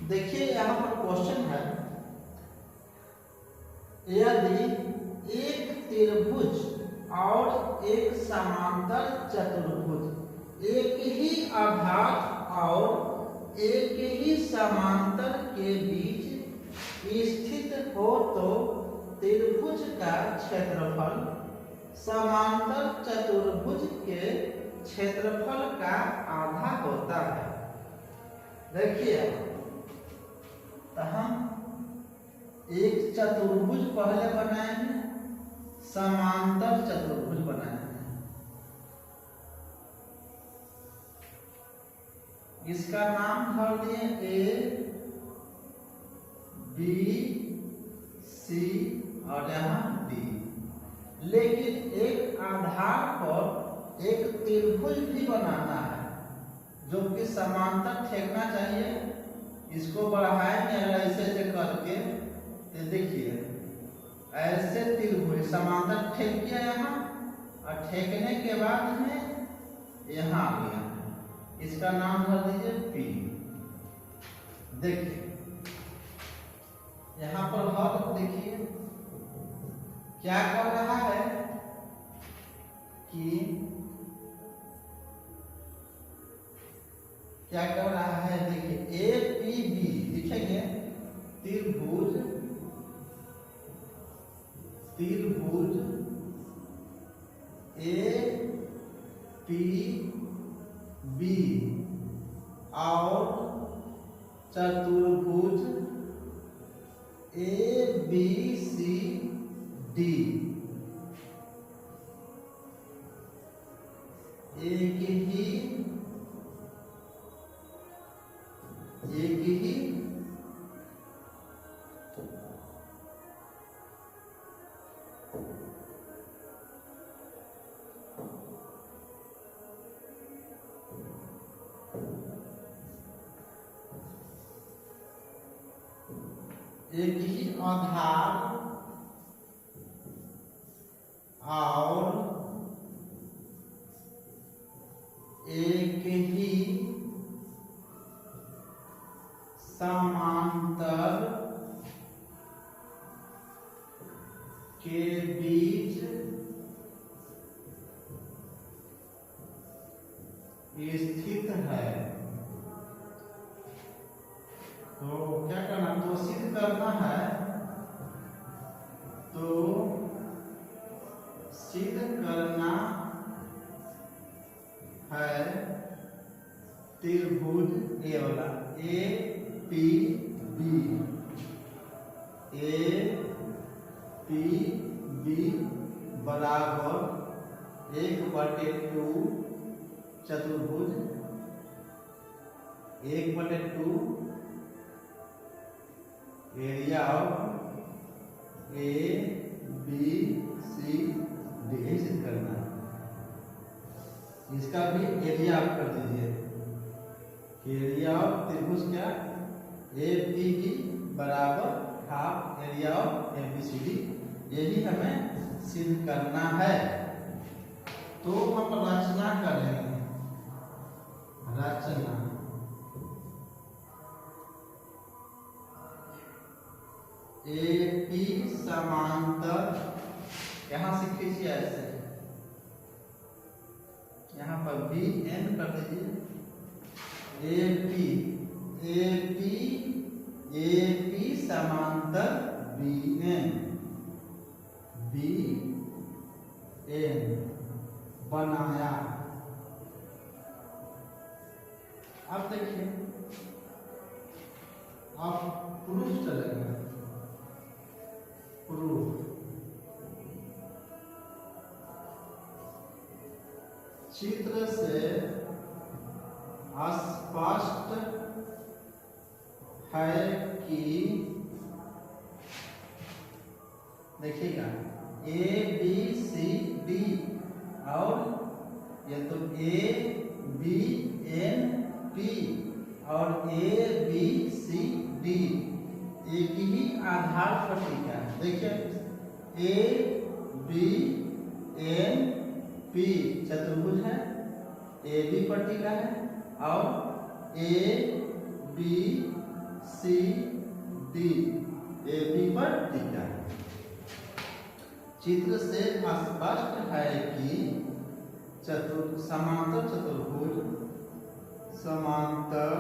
देखिए यहाँ पर क्वेश्चन है, यदि एक त्रिभुज और एक समांतर चतुर्भुज एक ही आधार और एक ही समांतर के बीच स्थित हो तो त्रिभुज का क्षेत्रफल समांतर चतुर्भुज के क्षेत्रफल का आधा होता है। देखिए, तो हम एक चतुर्भुज पहले बनाएंगे, समांतर चतुर्भुज बनाएंगे। इसका नाम धर दिए ए बी सी और यहाँ डी। लेकिन एक आधार पर एक त्रिभुज भी बनाना है जो कि समांतर ठेकना चाहिए। इसको बढ़ाएंगे ऐसे ऐसे करके, तो देखिए ऐसे त्रिभुज समांतर ठेक किया यहाँ, और ठेकने के बाद में यहाँ आ गया। इसका नाम धर दीजिए पी। देखिए यहाँ पर हल देखिए क्या कर रहा है कि क्या कर रहा है, देखिए ए पी बी लिखेंगे, त्रिभुज ए पी बी और चतुर्भुज ए बी सी डी एक ही आधार और एक ही समांतर के बीच स्थित है। तो क्या करना, तो सिद्ध करना है, तो सिद्ध करना है त्रिभुज ए वाला ए पी बी बराबर 1/2 चतुर्भुज 1/2 area of A B C D सिद्ध करना है। इसका भी एरिया आप कर दीजिए, एरिया ऑफ त्रिभुज क्या, ए बी डी बराबर half area of A B C D. यही हमें सिद्ध करना है। तो हम रचना करेंगे, रचना ए पी समांतर, यहां से खींचिए ऐसे, यहाँ पर बी एन कर दीजिए, ए पी समांतर बी एन बनाया। अब देखिए, आप प्रूफ चलेगा, प्रूफ चित्र से स्पष्ट है कि, देखिएगा ए बी सी डी और ये तो ए बी एन पी और ए बी सी डी एक ही आधार पर टिका है। देखिए ए बी एन पी चतुर्भुज है, ए बी पर टिका है और A B C D, A B पर टीका। चित्र से स्पष्ट है कि समांतर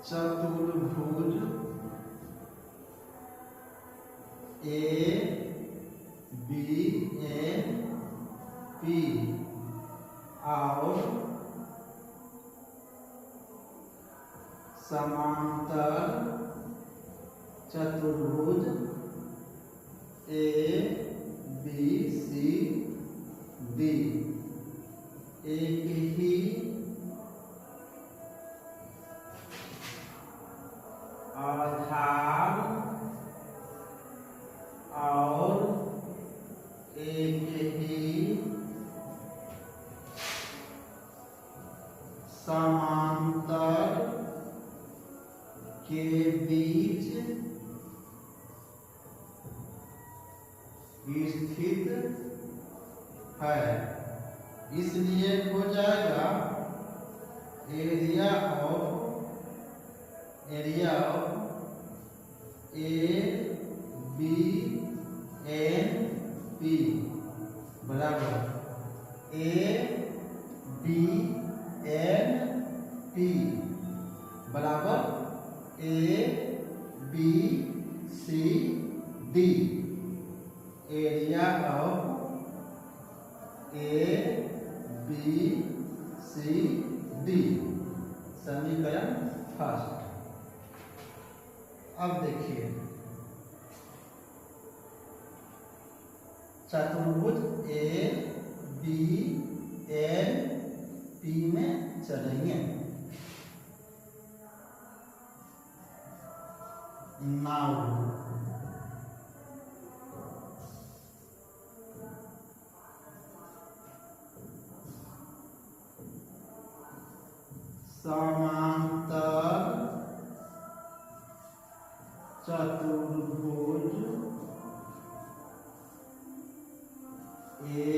चतुर्भुज ए बी एन पी और समांतर चतुर्भुज ए बी सी डी एक ही आधार और एक ही समांतर के बीच स्थित है। इसलिए हो जाएगा area of A B N P बराबर ए बी एन पी बराबर A B C D. Area of A B C D समीकरण फर्स्ट। अब देखिए चतुर्भुज ए बी एन पी में चलेंगे। नाउ समांतर चतुर्भुज ए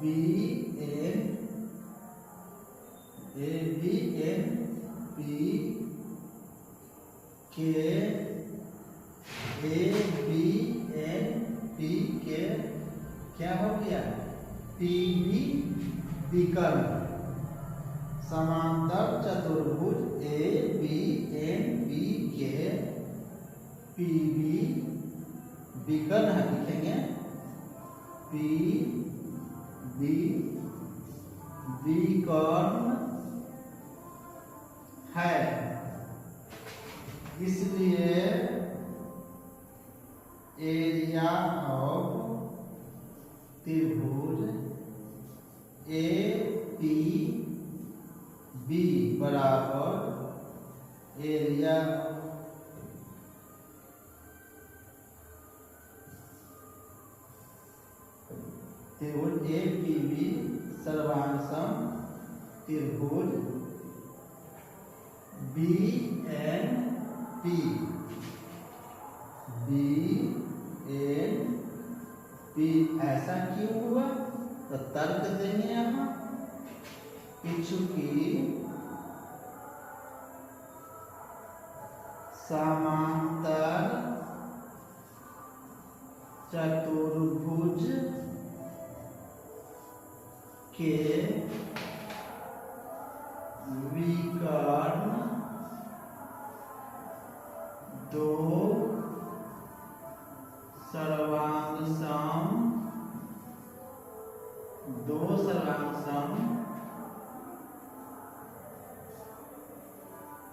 बी एन पी के ए बी एन पी के क्या हो गया पी बी विकल्प। समांतर चतुर्भुज ए बी एन पी के पी बी विकल्प है, लिखेंगे पी बी विकर्ण है। इसलिए एरिया ऑफ त्रिभुज ए पी बी बराबर एरिया त्रिभुज ए पी बी सर्वांगसम त्रिभुज बी एन पी ऐसा क्यों हुआ तो तर्क देंगे यहाँ कि चूंकि समांतर चतुर्भुज के विकर्ण दो सर्वांगसम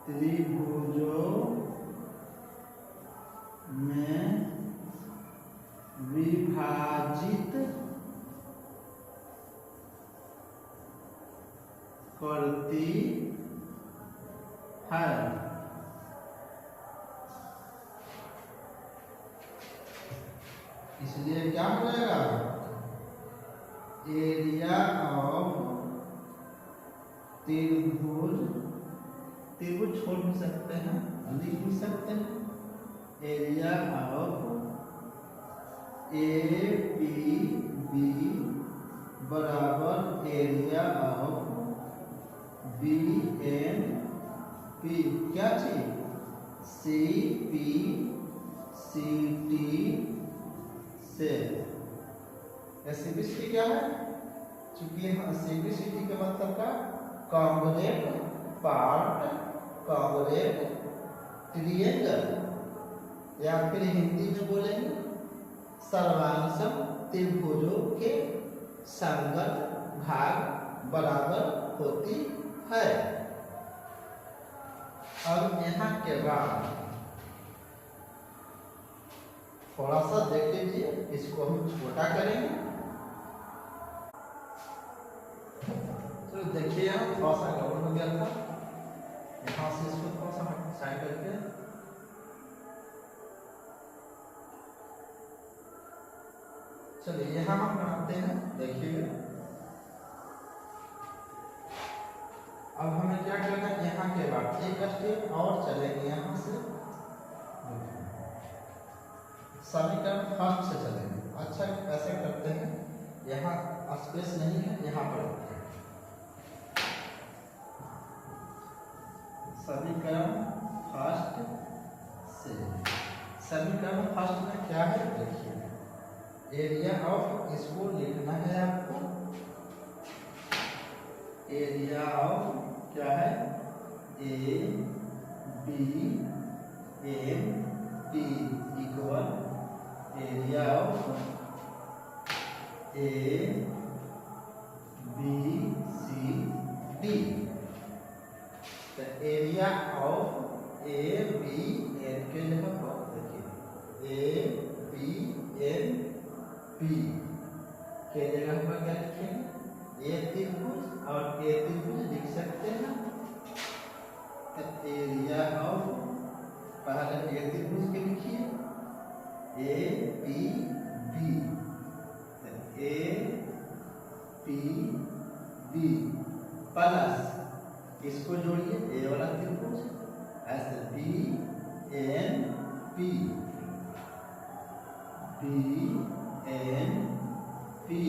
त्रिभुजों में विभाजित करती है। इसलिए क्या हो जाएगा एरिया ऑफ त्रिभुज छोड़ भी सकते हैं लिख भी सकते हैं area of A P B बराबर area of B N P, क्या चीज, सी पी सी टी से। एसिपिसिटी क्या है, चूंकि एसिपिसिटी के मतलब का कॉन्ग्रेट पार्ट कॉन्ग्रेट ट्रिएंगल, या फिर हिंदी में बोलेंगे सर्वांशम त्रिभुजों के संगत भाग बराबर होती है। अब यहाँ के बाद थोड़ा सा देख लीजिए, इसको हम छोटा करेंगे। तो देखिए यहाँ थोड़ा सा गड़बड़ हो गया था, यहाँ से इसको थोड़ा सा साइड करके चलिए यहाँ हम बनाते हैं। देखिए अब हमें क्या करना है, यहाँ के बाद एक स्टेप और चलेंगे, यहाँ से समीकरण फर्स्ट से चलेंगे। अच्छा ऐसे करते हैं, यहाँ स्पेस नहीं है, यहाँ पर रखते हैं समीकरण फर्स्ट से। समीकरण फर्स्ट में क्या है, देखिए एरिया ऑफ, इसको लिखना है आपको, एरिया ऑफ क्या है, A B N P equal area of A B C D. तो area of A B N के जगह पर देखिए ए बी एन पी के जगह पर क्या लिखेंगे, ए त्रिभुज, और ए त्रिभुज लिख सकते हैं। तो एरिया ऑफ पहले ए त्रिभुज के लिखिए, A P B, A P B plus इसको जोड़िए ए वाला त्रिभुज, ऐसे B N P, B N P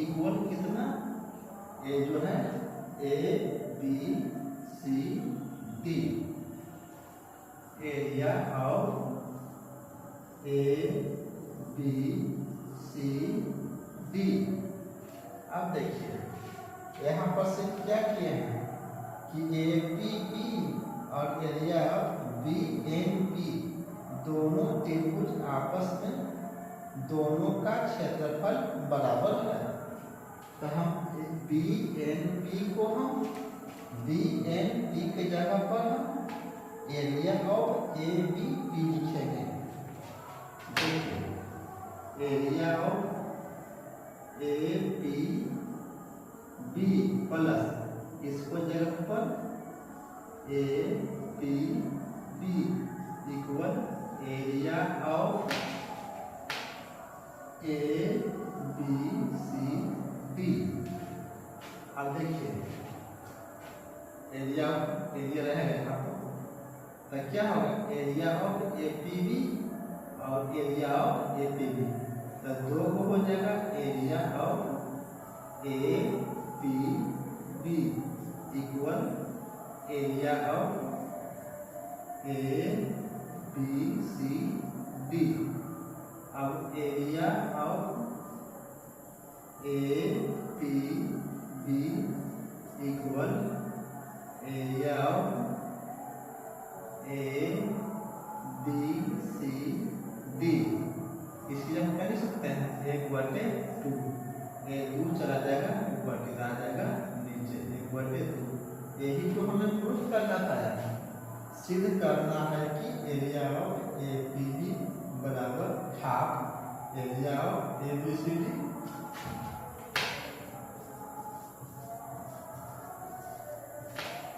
equal कितना, ए जो है A B C D, area of A B C D. अब देखिए यहाँ पर से क्या किए हैं कि ए पी बी और area of B N P दोनों त्रिभुज आपस में दोनों का क्षेत्रफल बराबर है। तो हम बी एन पी को हम बी एन पी के जगह पर हम area of A B P लिखेंगे। देखिए area of A P B plus इसको जगह पर A P B equal area of A B C D. अब देखिए एरिया रहेगा यहाँ पर, तो क्या होगा, area of A P B और area of A P B, तो दो को हो जाएगा area of A P B equal area of A B C D. अब area of A P B equal area of A B C D. इसलिए हम कह नहीं सकते हैं 1/2, ये 2 चला जाएगा, 1/2 आ जाएगा नीचे, 1/2। यही तो हमें प्रूफ करना था, सिद्ध करना है कि area of A P B बराबर half area of A B C D.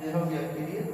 ये हो गया क्लियर।